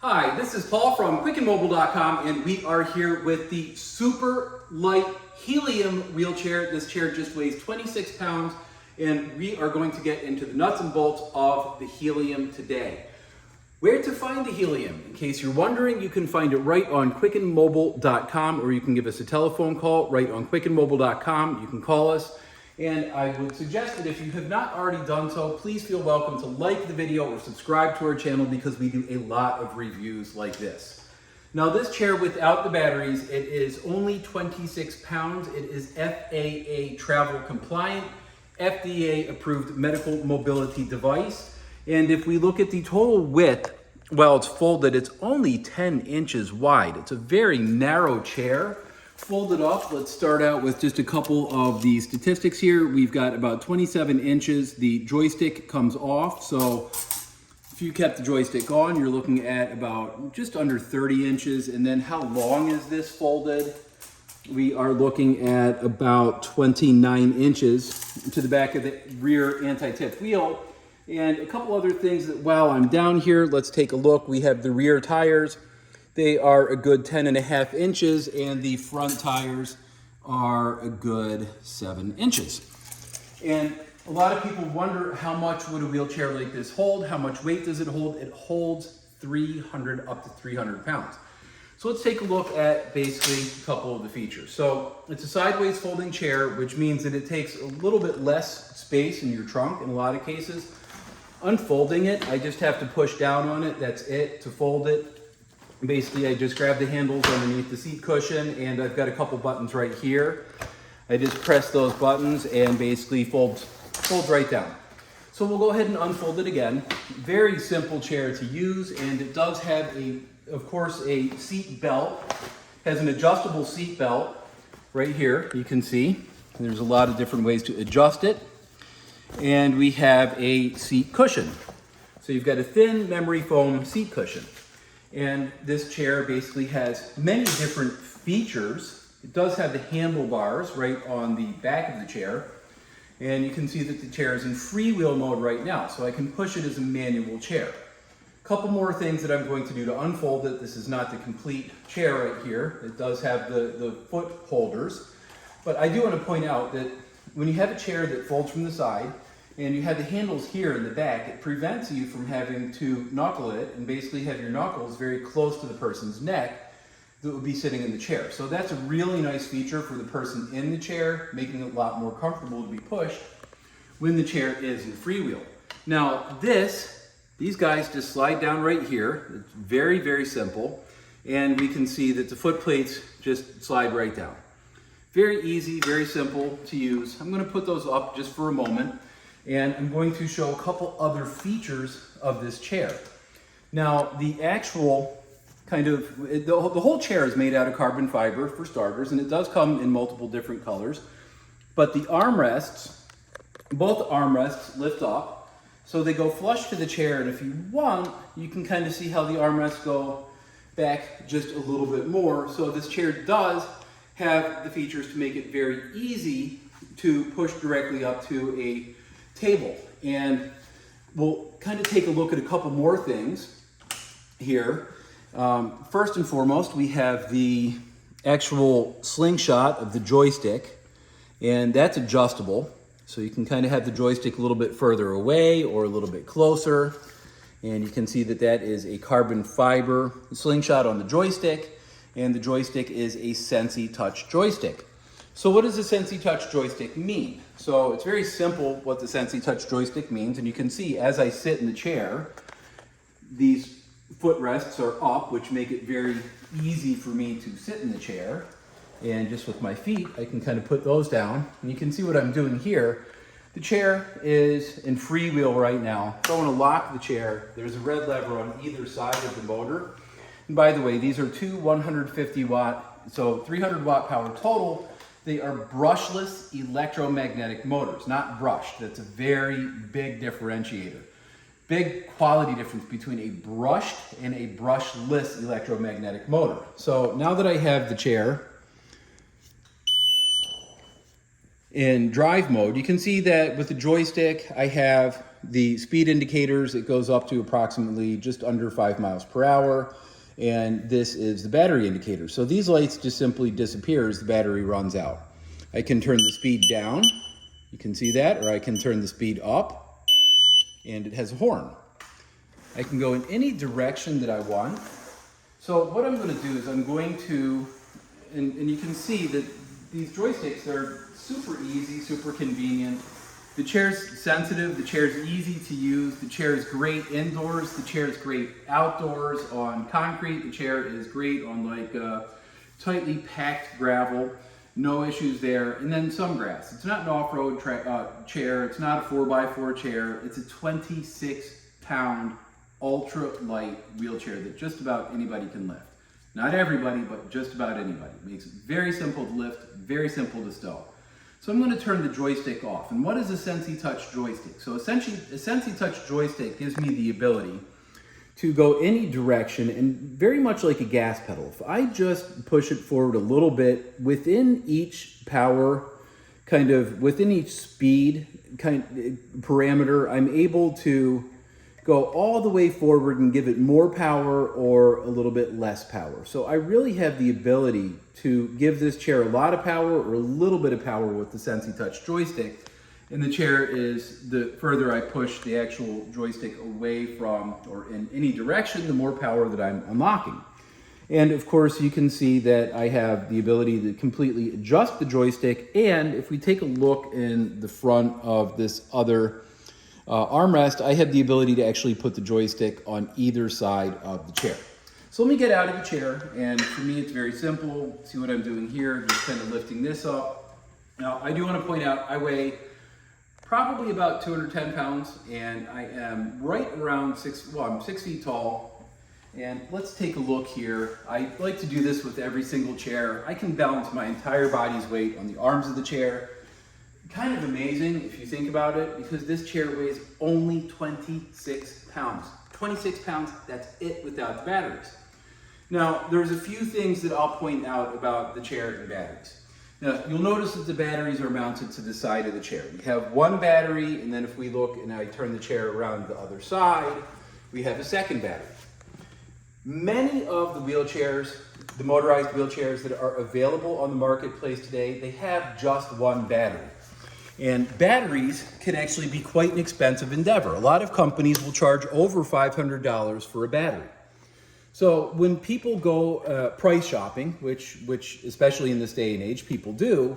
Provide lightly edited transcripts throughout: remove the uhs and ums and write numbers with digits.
Hi, this is Paul from quickandmobile.com, and we are here with the super light Helium wheelchair. This chair just weighs 26 pounds, and we are going to get into the nuts and bolts of the Helium today. Where to find the Helium? In case you're wondering, you can find it right on quickandmobile.com, or you can give us a telephone call right on quickandmobile.com. You can call us. And I would suggest that if you have not already done so, please feel welcome to like the video or subscribe to our channel because we do a lot of reviews like this. Now this chair without the batteries, it is only 26 pounds. It is FAA travel compliant, FDA approved medical mobility device. And if we look at the total width, well, it's folded, it's only 10 inches wide. It's a very narrow chair. Folded up, let's start out with just a couple of the statistics here. We've got about 27 inches. The joystick comes off, so if you kept the joystick on, you're looking at about just under 30 inches. And then how long is this folded? We are looking at about 29 inches to the back of the rear anti-tip wheel. And a couple other things that while I'm down here, let's take a look. We have the rear tires. They are a good 10.5 inches, and the front tires are a good 7 inches. And a lot of people wonder, how much would a wheelchair like this hold? How much weight does it hold? It holds 300 up to 300 pounds. So let's take a look at basically a couple of the features. So it's a sideways folding chair, which means that it takes a little bit less space in your trunk in a lot of cases. Unfolding it, I just have to push down on it. That's it to fold it. Basically, I just grab the handles underneath the seat cushion, and I've got a couple buttons right here. I just press those buttons and basically folds right down. So we'll go ahead and unfold it again. Very simple chair to use, and it does have of course, a seat belt. Has an adjustable seat belt right here. You can see there's a lot of different ways to adjust it, and we have a seat cushion. So you've got a thin memory foam seat cushion. And this chair basically has many different features. It does have the handlebars right on the back of the chair. And you can see that the chair is in freewheel mode right now, so I can push it as a manual chair. A couple more things that I'm going to do to unfold it. This is not the complete chair right here. It does have the foot holders. But I do want to point out that when you have a chair that folds from the side, and you have the handles here in the back, it prevents you from having to knuckle it and basically have your knuckles very close to the person's neck that would be sitting in the chair. So that's a really nice feature for the person in the chair, making it a lot more comfortable to be pushed when the chair is in freewheel. Now these guys just slide down right here. It's very, very simple. And we can see that the foot plates just slide right down. Very easy, very simple to use. I'm gonna put those up just for a moment. And I'm going to show a couple other features of this chair. Now, the actual the whole chair is made out of carbon fiber for starters, and it does come in multiple different colors. But the armrests, both armrests lift up, so they go flush to the chair, and if you want, you can kind of see how the armrests go back just a little bit more. So this chair does have the features to make it very easy to push directly up to a table. And we'll kind of take a look at a couple more things here. First and foremost, we have the actual slingshot of the joystick, and that's adjustable. So you can kind of have the joystick a little bit further away or a little bit closer. And you can see that that is a carbon fiber slingshot on the joystick, and the joystick is a Sensi Touch joystick. So what does the Sensi Touch joystick mean? So it's very simple what the Sensi Touch joystick means, and you can see as I sit in the chair, these footrests are up, which make it very easy for me to sit in the chair. And just with my feet, I can kind of put those down, and you can see what I'm doing here. The chair is in freewheel right now. If I want to lock the chair, there's a red lever on either side of the motor. And by the way, these are two 150 watt, so 300 watt power total. They are brushless electromagnetic motors, not brushed. That's a very big differentiator. Big quality difference between a brushed and a brushless electromagnetic motor. So now that I have the chair in drive mode, you can see that with the joystick, I have the speed indicators. It goes up to approximately just under 5 miles per hour. And this is the battery indicator. So these lights just simply disappear as the battery runs out. I can turn the speed down, you can see that, or I can turn the speed up, and it has a horn. I can go in any direction that I want. So what I'm going to do is I'm going to, and you can see that these joysticks are super easy, super convenient. The chair's sensitive, the chair's easy to use, the chair is great indoors, the chair is great outdoors on concrete, the chair is great on like tightly packed gravel, no issues there. And then some grass. It's not an off-road chair, it's not a 4x4 chair, it's a 26-pound ultra light wheelchair that just about anybody can lift. Not everybody, but just about anybody. It makes it very simple to lift, very simple to stow. So I'm going to turn the joystick off. And what is a Sensi Touch joystick? So essentially, a Sensi Touch joystick gives me the ability to go any direction, and very much like a gas pedal. If I just push it forward a little bit within each power, kind of within each speed parameter, I'm able to go all the way forward and give it more power or a little bit less power. So I really have the ability to give this chair a lot of power or a little bit of power with the Sensi Touch joystick. And the chair is, the further I push the actual joystick away from or in any direction, the more power that I'm unlocking. And of course you can see that I have the ability to completely adjust the joystick. And if we take a look in the front of this other armrest, I have the ability to actually put the joystick on either side of the chair. So let me get out of the chair, and for me it's very simple. See what I'm doing here, just kind of lifting this up. Now I do want to point out I weigh probably about 210 pounds, and I am right around I'm 6 feet tall. And let's take a look here. I like to do this with every single chair. I can balance my entire body's weight on the arms of the chair. Kind of amazing if you think about it, because this chair weighs only 26 pounds. 26 pounds, that's it without the batteries. Now, there's a few things that I'll point out about the chair and batteries. Now, you'll notice that the batteries are mounted to the side of the chair. We have one battery, and then if we look and I turn the chair around the other side, we have a second battery. Many of the wheelchairs, the motorized wheelchairs that are available on the marketplace today, they have just one battery. And batteries can actually be quite an expensive endeavor. A lot of companies will charge over $500 for a battery. So when people go price shopping, which especially in this day and age people do,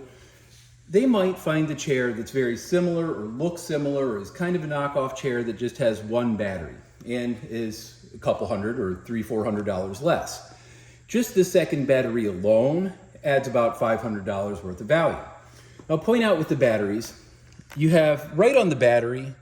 they might find a chair that's very similar or looks similar or is kind of a knockoff chair that just has one battery and is a couple hundred or $300-400 less. Just the second battery alone adds about $500 worth of value. I'll point out with the batteries, you have right on the battery,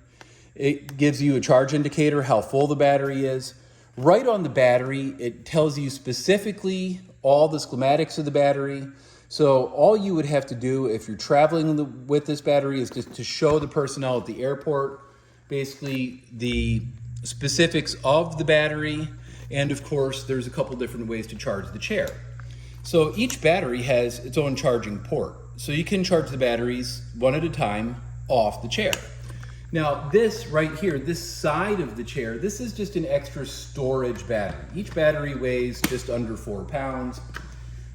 it gives you a charge indicator, how full the battery is. Right on the battery, it tells you specifically all the schematics of the battery. So all you would have to do if you're traveling with this battery is just to show the personnel at the airport basically the specifics of the battery. And of course, there's a couple different ways to charge the chair. So each battery has its own charging port. So you can charge the batteries one at a time off the chair. Now this right here, this side of the chair, this is just an extra storage battery. Each battery weighs just under 4 pounds.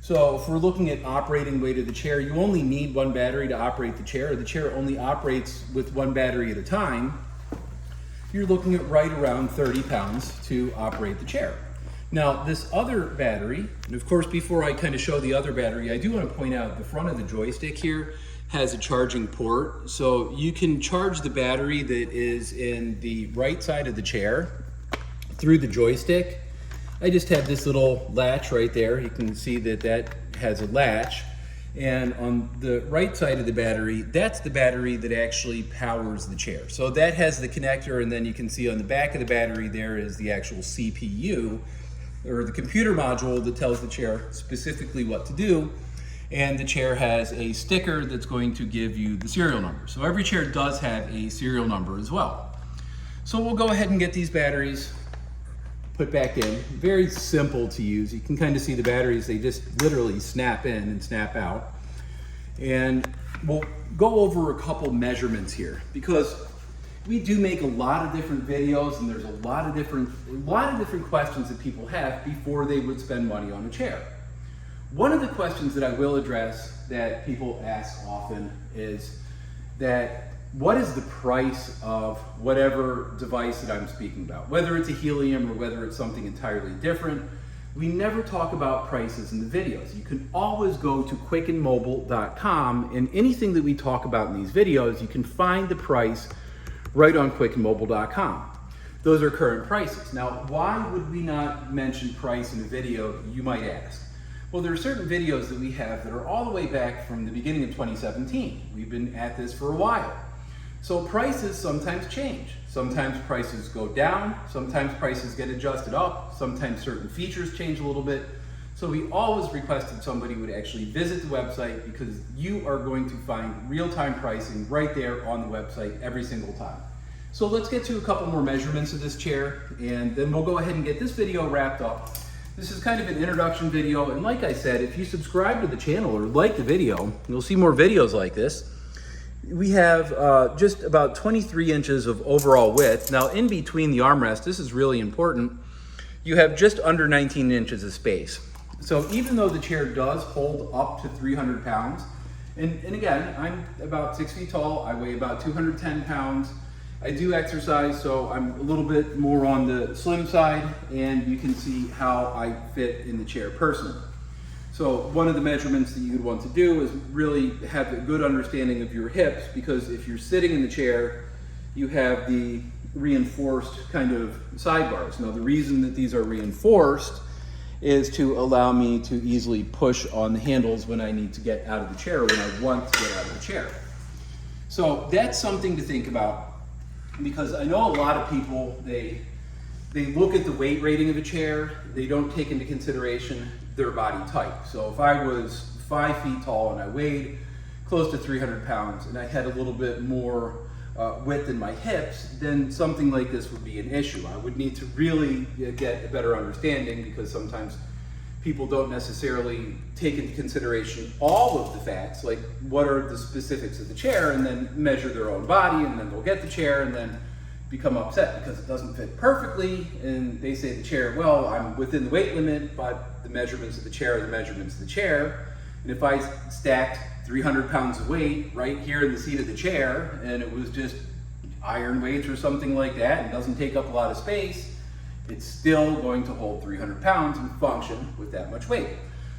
So if we're looking at operating weight of the chair, you only need one battery to operate the chair. The chair only operates with one battery at a time. You're looking at right around 30 pounds to operate the chair. Now this other battery, and of course before I kind of show the other battery, I do want to point out the front of the joystick here has a charging port. So you can charge the battery that is in the right side of the chair through the joystick. I just have this little latch right there. You can see that that has a latch. And on the right side of the battery, that's the battery that actually powers the chair. So that has the connector, and then you can see on the back of the battery there is the actual CPU, or the computer module that tells the chair specifically what to do. And the chair has a sticker that's going to give you the serial number. So every chair does have a serial number as well. So we'll go ahead and get these batteries put back in. Very simple to use. You can kind of see the batteries, they just literally snap in and snap out. And we'll go over a couple measurements here, because We do make a lot of different videos, and there's a lot of different questions that people have before they would spend money on a chair. One of the questions that I will address that people ask often is that what is the price of whatever device that I'm speaking about, whether it's a Helium or whether it's something entirely different. We never talk about prices in the videos. You can always go to quickandmobile.com, and anything that we talk about in these videos, you can find the price right on quickandmobile.com. Those are current prices. Now, why would we not mention price in a video, you might ask? Well, there are certain videos that we have that are all the way back from the beginning of 2017. We've been at this for a while. So prices sometimes change. Sometimes prices go down, sometimes prices get adjusted up, sometimes certain features change a little bit. So we always requested somebody would actually visit the website, because you are going to find real-time pricing right there on the website every single time. So let's get to a couple more measurements of this chair, and then we'll go ahead and get this video wrapped up. This is kind of an introduction video, and like I said, if you subscribe to the channel or like the video, you'll see more videos like this. We have just about 23 inches of overall width. Now, in between the armrest, this is really important, you have just under 19 inches of space. So even though the chair does hold up to 300 pounds, and again, I'm about 6 feet tall, I weigh about 210 pounds, I do exercise, so I'm a little bit more on the slim side, and you can see how I fit in the chair personally. So one of the measurements that you'd want to do is really have a good understanding of your hips, because if you're sitting in the chair, you have the reinforced kind of sidebars. Now, the reason that these are reinforced is to allow me to easily push on the handles when I need to get out of the chair, when I want to get out of the chair. So that's something to think about, because I know a lot of people, they look at the weight rating of a chair, they don't take into consideration their body type. So if I was 5 feet tall and I weighed close to 300 pounds and I had a little bit more width in my hips, then something like this would be an issue. I would need to really get a better understanding, because sometimes people don't necessarily take into consideration all of the facts, like what are the specifics of the chair, and then measure their own body, and then they'll get the chair and then become upset because it doesn't fit perfectly, and they say the chair, well, I'm within the weight limit, but the measurements of the chair are the measurements of the chair. And if I stacked 300 pounds of weight right here in the seat of the chair, and it was just iron weights or something like that, and doesn't take up a lot of space, it's still going to hold 300 pounds and function with that much weight.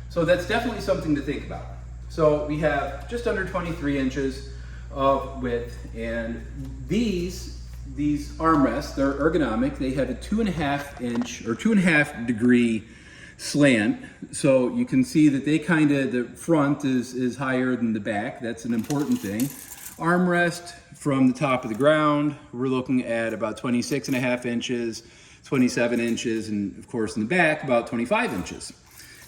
So that's definitely something to think about. So we have just under 23 inches of width, and these armrests, they're ergonomic. They have a 2.5 inch or 2.5 degree slant. So you can see that they the front is higher than the back. That's an important thing. Armrest from the top of the ground, we're looking at about 26.5 inches, 27 inches, and of course in the back, about 25 inches.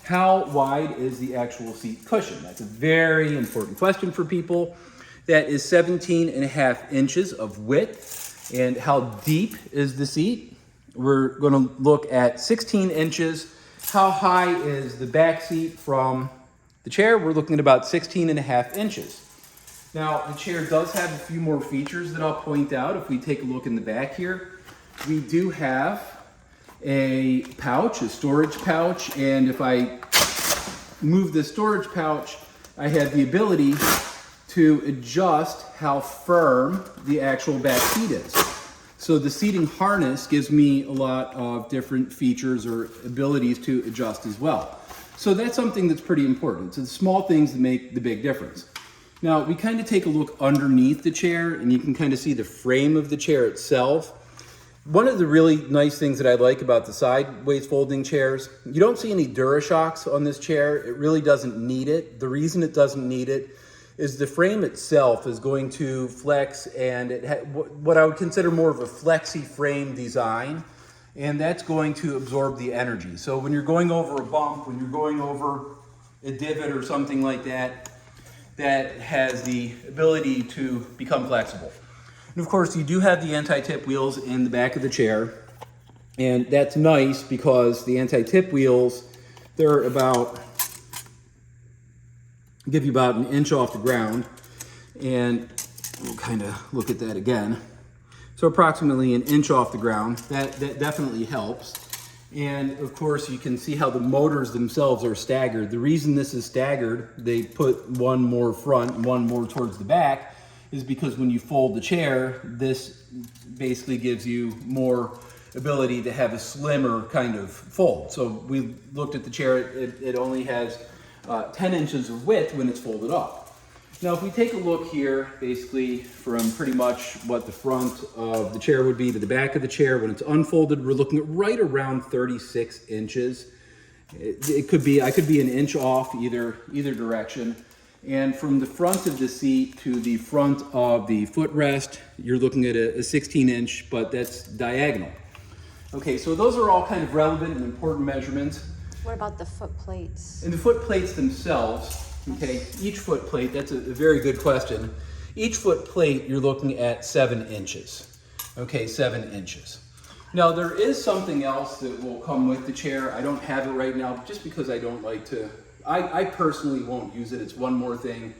How wide is the actual seat cushion? That's a very important question for people. That is 17.5 inches of width. And how deep is the seat? We're going to look at 16 inches. How high is the back seat from the chair? We're looking at about 16.5 inches. Now, the chair does have a few more features that I'll point out. If we take a look in the back here, we do have a pouch, a storage pouch, and if I move the storage pouch, I have the ability to adjust how firm the actual back seat is. So the seating harness gives me a lot of different features or abilities to adjust as well. So that's something that's pretty important. It's the small things that make the big difference. Now, we kind of take a look underneath the chair, and you can kind of see the frame of the chair itself. One of the really nice things that I like about the sideways folding chairs, you don't see any DuraShocks on this chair. It really doesn't need it. The reason it doesn't need it is the frame itself is going to flex, and what I would consider more of a flexi frame design, and that's going to absorb the energy. So when you're going over a bump, when you're going over a divot or something like that, that has the ability to become flexible. And of course, you do have the anti-tip wheels in the back of the chair, and that's nice because the anti-tip wheels, they're about, give you about 1 inch off the ground, and we'll kind of look at that again. So approximately 1 inch off the ground. That definitely helps. And of course you can see how the motors themselves are staggered. The reason this is staggered, they put one more front and one more towards the back, is because when you fold the chair, this basically gives you more ability to have a slimmer kind of fold. So we looked at the chair, it only has 10 inches of width when it's folded up. Now, if we take a look here, basically from pretty much what the front of the chair would be to the back of the chair, when it's unfolded, we're looking at right around 36 inches. I could be 1 inch off either direction. And from the front of the seat to the front of the footrest, you're looking at a 16 inch, but that's diagonal. Okay, so those are all kind of relevant and important measurements. What about the foot plates? And the foot plates themselves, okay, each foot plate, that's a very good question. Each foot plate, you're looking at 7 inches. Okay, 7 inches. Now, there is something else that will come with the chair. I don't have it right now just because I don't like to, I personally won't use it. It's one more thing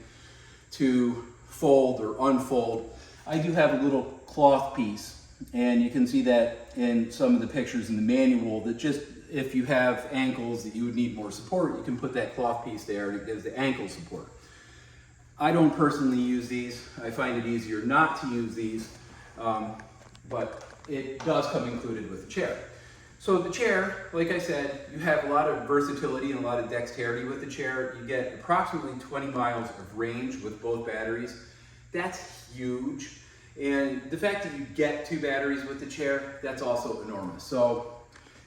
to fold or unfold. I do have a little cloth piece, and you can see that in some of the pictures in the manual, that just if you have ankles that you would need more support, you can put that cloth piece there and it gives the ankle support. I don't personally use these. I find it easier not to use these, but it does come included with the chair. So the chair, like I said, you have a lot of versatility and a lot of dexterity with the chair. You get approximately 20 miles of range with both batteries. That's huge. And the fact that you get 2 batteries with the chair, that's also enormous. So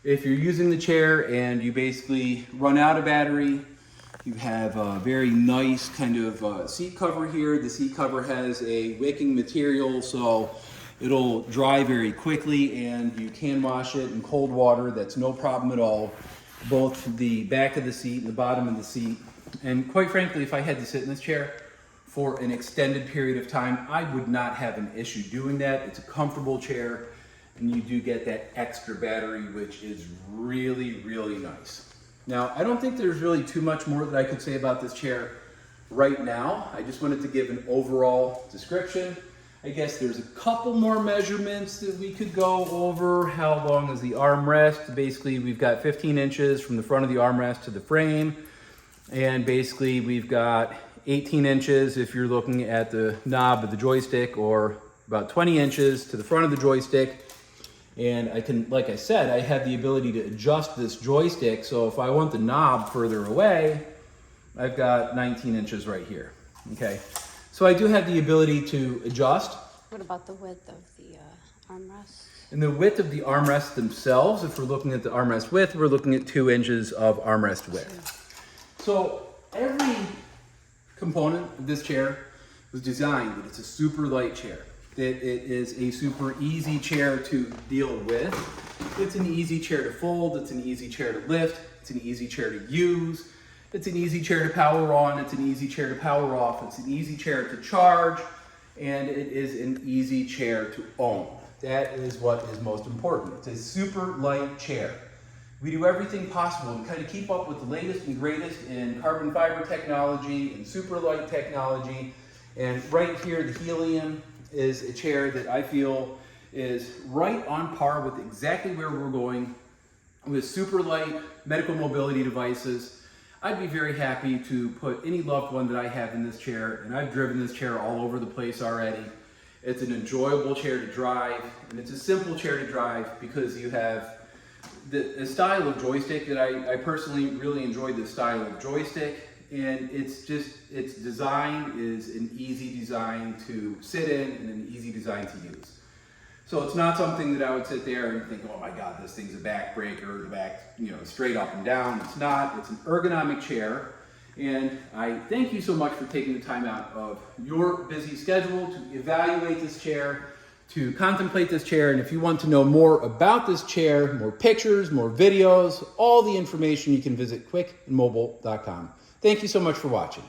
if you're using the chair and you basically run out of battery, you have a very nice kind of seat cover here. The seat cover has a wicking material, so it'll dry very quickly, and you can wash it in cold water. That's no problem at all. Both the back of the seat and the bottom of the seat. And quite frankly, if I had to sit in this chair for an extended period of time, I would not have an issue doing that. It's a comfortable chair. And you do get that extra battery, which is really, really nice. Now, I don't think there's really too much more that I could say about this chair right now. I just wanted to give an overall description. I guess there's a couple more measurements that we could go over. How long is the armrest? Basically, we've got 15 inches from the front of the armrest to the frame. And basically, we've got 18 inches if you're looking at the knob of the joystick, or about 20 inches to the front of the joystick. And I can, like I said, I have the ability to adjust this joystick. So if I want the knob further away, I've got 19 inches right here. Okay. So I do have the ability to adjust. What about the width of the armrest? And the width of the armrests themselves, if we're looking at the armrest width, we're looking at 2 inches of armrest width. So every component of this chair was designed that it's a super light chair. That it is a super easy chair to deal with. It's an easy chair to fold, it's an easy chair to lift, it's an easy chair to use, it's an easy chair to power on, it's an easy chair to power off, it's an easy chair to charge, and it is an easy chair to own. That is what is most important. It's a super light chair. We do everything possible and kind of keep up with the latest and greatest in carbon fiber technology and super light technology. And right here, the Helium is a chair that I feel is right on par with exactly where we're going with super light medical mobility devices. I'd be very happy to put any loved one that I have in this chair, and I've driven this chair all over the place already. It's an enjoyable chair to drive, and it's a simple chair to drive because you have the style of joystick that I personally really enjoy the style of joystick. And it's design is an easy design to sit in and an easy design to use. So it's not something that I would sit there and think, oh my God, this thing's a backbreaker, the back, straight up and down. It's not. It's an ergonomic chair. And I thank you so much for taking the time out of your busy schedule to evaluate this chair, to contemplate this chair. And if you want to know more about this chair, more pictures, more videos, all the information, you can visit quickandmobile.com. Thank you so much for watching.